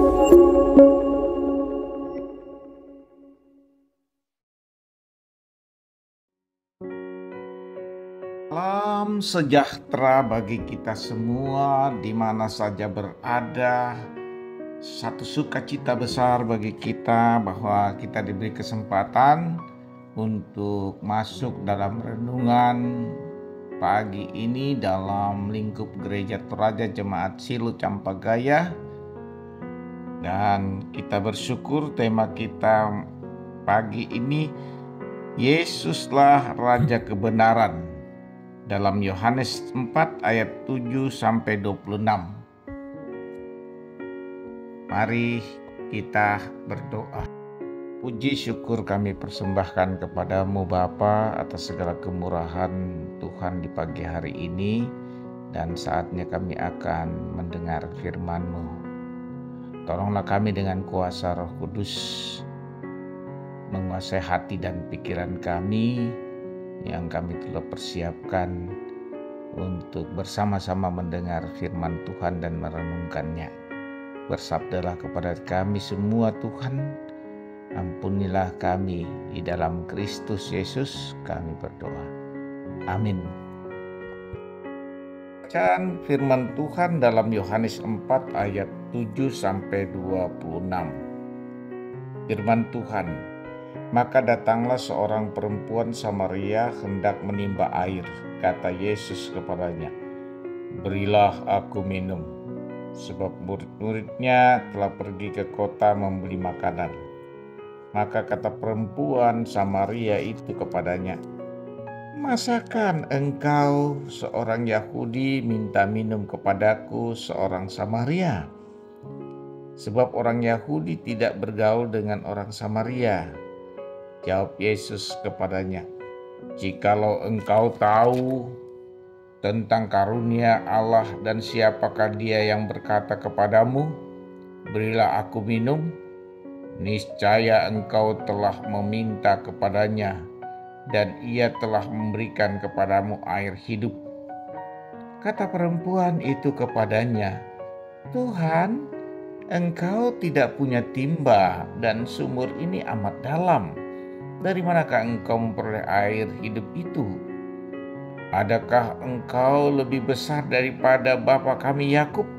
Salam sejahtera bagi kita semua di mana saja berada. Satu sukacita besar bagi kita bahwa kita diberi kesempatan untuk masuk dalam renungan pagi ini dalam lingkup Gereja Toraja Jemaat Silo Campagaya. Dan kita bersyukur tema kita pagi ini, Yesuslah Raja Kebenaran, dalam Yohanes 4 ayat 7 sampai 26. Mari kita berdoa. Puji syukur kami persembahkan kepadamu Bapa atas segala kemurahan Tuhan di pagi hari ini, dan saatnya kami akan mendengar firman-Mu. Tolonglah kami dengan kuasa Roh Kudus menguasai hati dan pikiran kami yang kami telah persiapkan untuk bersama-sama mendengar firman Tuhan dan merenungkannya. Bersabdalah kepada kami semua Tuhan, ampunilah kami di dalam Kristus Yesus kami berdoa. Amin. Bacaan firman Tuhan dalam Yohanes 4 ayat 7 sampai 26. Firman Tuhan, maka datanglah seorang perempuan Samaria hendak menimba air. Kata Yesus kepadanya, berilah aku minum, sebab murid-muridnya telah pergi ke kota membeli makanan. Maka kata perempuan Samaria itu kepadanya, masakan engkau seorang Yahudi minta minum kepadaku seorang Samaria? Sebab orang Yahudi tidak bergaul dengan orang Samaria. Jawab Yesus kepadanya, jikalau engkau tahu tentang karunia Allah dan siapakah dia yang berkata kepadamu, berilah aku minum, niscaya engkau telah meminta kepadanya dan ia telah memberikan kepadamu air hidup. Kata perempuan itu kepadanya, Tuhan, engkau tidak punya timba dan sumur ini amat dalam. Dari manakah engkau memperoleh air hidup itu? Adakah engkau lebih besar daripada bapa kami Yakub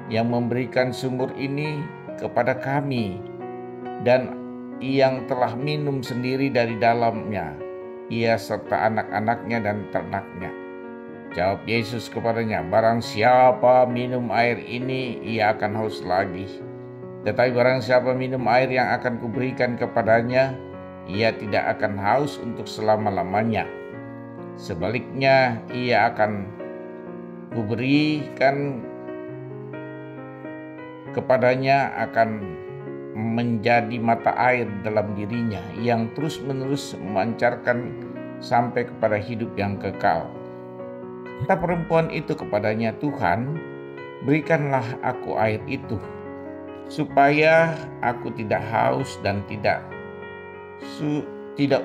yang memberikan sumur ini kepada kami dan yang telah minum sendiri dari dalamnya, ia serta anak-anaknya dan ternaknya? Jawab Yesus kepadanya, barang siapa minum air ini, ia akan haus lagi. Tetapi barang siapa minum air yang akan kuberikan kepadanya, ia tidak akan haus untuk selama-lamanya. Sebaliknya, ia akan kuberikan kepadanya akan menjadi mata air dalam dirinya yang terus-menerus memancarkan sampai kepada hidup yang kekal. Kata perempuan itu kepadanya, Tuhan, berikanlah aku air itu, supaya aku tidak haus dan tidak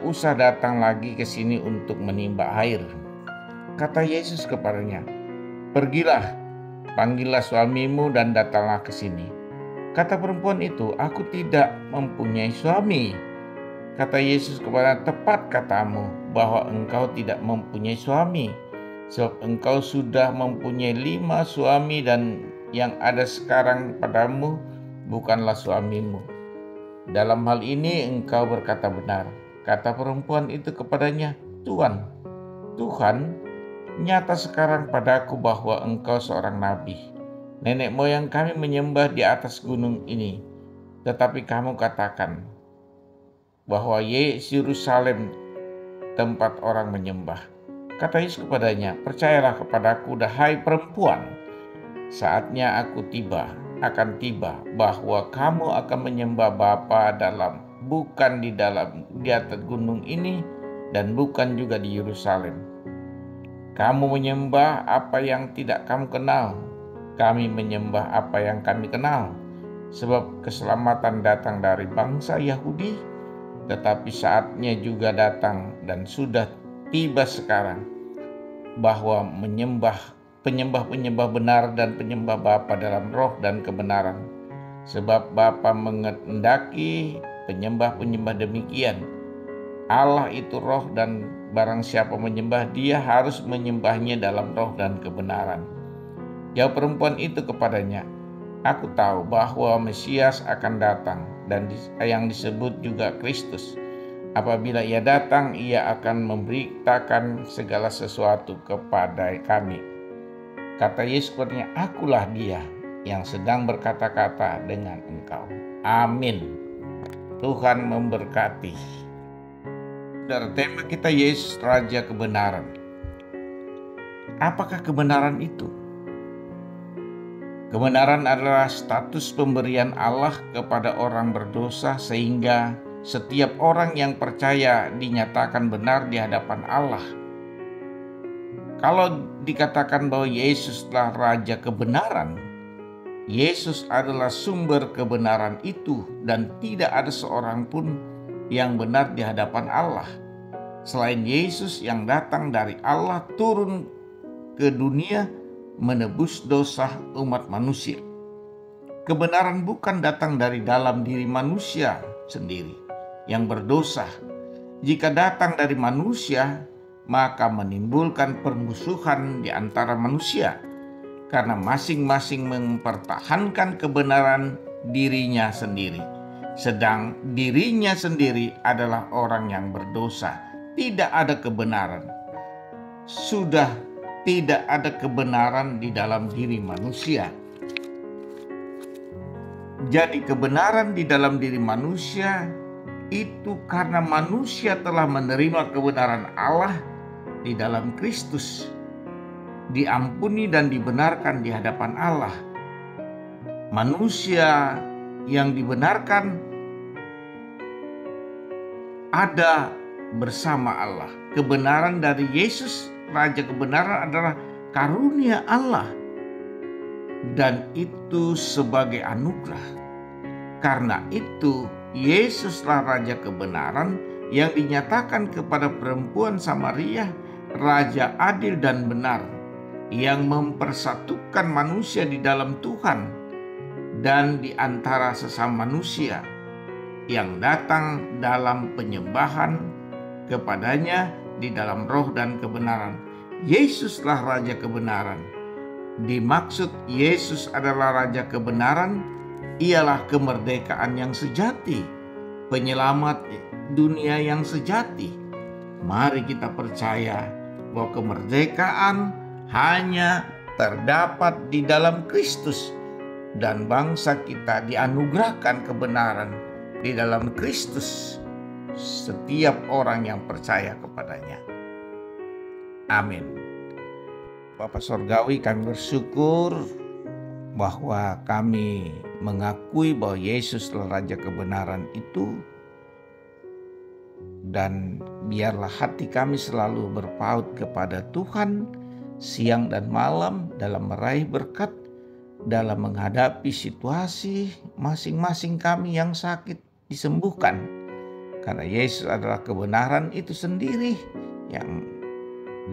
usah datang lagi ke sini untuk menimba air. Kata Yesus kepadanya, pergilah, panggillah suamimu dan datanglah ke sini. Kata perempuan itu, aku tidak mempunyai suami. Kata Yesus kepadanya, tepat katamu bahwa engkau tidak mempunyai suami, sebab engkau sudah mempunyai 5 suami dan yang ada sekarang padamu bukanlah suamimu. Dalam hal ini engkau berkata benar. Kata perempuan itu kepadanya, Tuhan, nyata sekarang padaku bahwa engkau seorang nabi. Nenek moyang kami menyembah di atas gunung ini, tetapi kamu katakan bahwa Yerusalem tempat orang menyembah. Kata Yesus kepadanya, percayalah kepadaku, dahai perempuan, saatnya aku akan tiba bahwa kamu akan menyembah Bapa bukan di atas gunung ini dan bukan juga di Yerusalem. Kamu menyembah apa yang tidak kamu kenal, kami menyembah apa yang kami kenal. Sebab keselamatan datang dari bangsa Yahudi, tetapi saatnya juga datang dan sudah tiba sekarang bahwa penyembah benar dan penyembah Bapa dalam roh dan kebenaran. Sebab Bapa menghendaki penyembah-penyembah demikian. Allah itu roh, dan barang siapa menyembah Dia harus menyembahnya dalam roh dan kebenaran. Jawab perempuan itu kepadanya, "Aku tahu bahwa Mesias akan datang, dan yang disebut juga Kristus. Apabila Ia datang, Ia akan memberitakan segala sesuatu kepada kami." Kata Yesus kepadanya, "Akulah Dia yang sedang berkata-kata dengan engkau." Amin. Tuhan memberkati. Saudara, tema kita Yesus Raja Kebenaran. Apakah kebenaran itu? Kebenaran adalah status pemberian Allah kepada orang berdosa, sehingga setiap orang yang percaya dinyatakan benar di hadapan Allah. Kalau dikatakan bahwa Yesus adalah Raja Kebenaran, Yesus adalah sumber kebenaran itu, dan tidak ada seorang pun yang benar di hadapan Allah selain Yesus yang datang dari Allah turun ke dunia menebus dosa umat manusia. Kebenaran bukan datang dari dalam diri manusia sendiri yang berdosa. Jika datang dari manusia, maka menimbulkan permusuhan di antara manusia, karena masing-masing mempertahankan kebenaran dirinya sendiri, sedang dirinya sendiri adalah orang yang berdosa. Tidak ada kebenaran. Sudah tidak ada kebenaran di dalam diri manusia. Jadi kebenaran di dalam diri manusia itu karena manusia telah menerima kebenaran Allah di dalam Kristus, diampuni dan dibenarkan di hadapan Allah. Manusia yang dibenarkan ada bersama Allah. Kebenaran dari Yesus, Raja Kebenaran, adalah karunia Allah, dan itu sebagai anugerah. Karena itu Yesuslah Raja Kebenaran yang dinyatakan kepada perempuan Samaria, Raja adil dan benar, yang mempersatukan manusia di dalam Tuhan dan di antara sesama manusia, yang datang dalam penyembahan kepadanya di dalam roh dan kebenaran. Yesuslah Raja Kebenaran. Dimaksud Yesus adalah Raja Kebenaran, ialah kemerdekaan yang sejati, penyelamat dunia yang sejati. Mari kita percaya bahwa kemerdekaan hanya terdapat di dalam Kristus, dan bangsa kita dianugerahkan kebenaran di dalam Kristus, setiap orang yang percaya kepadanya. Amin. Bapa Sorgawi, kami bersyukur bahwa kami mengakui bahwa Yesus adalah Raja Kebenaran itu, dan biarlah hati kami selalu berpaut kepada Tuhan siang dan malam dalam meraih berkat, dalam menghadapi situasi masing-masing kami yang sakit disembuhkan, karena Yesus adalah kebenaran itu sendiri yang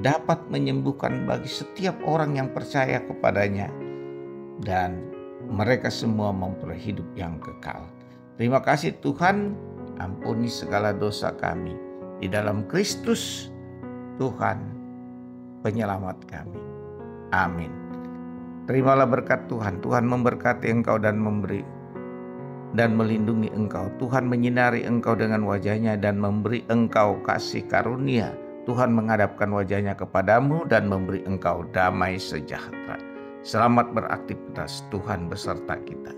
dapat menyembuhkan bagi setiap orang yang percaya kepadanya, dan mereka semua memperoleh hidup yang kekal. Terima kasih Tuhan, ampuni segala dosa kami di dalam Kristus Tuhan penyelamat kami. Amin. Terimalah berkat Tuhan. Tuhan memberkati engkau dan memberi dan melindungi engkau. Tuhan menyinari engkau dengan wajah-Nya dan memberi engkau kasih karunia. Tuhan menghadapkan wajah-Nya kepadamu dan memberi engkau damai sejahtera. Selamat beraktivitas, Tuhan beserta kita.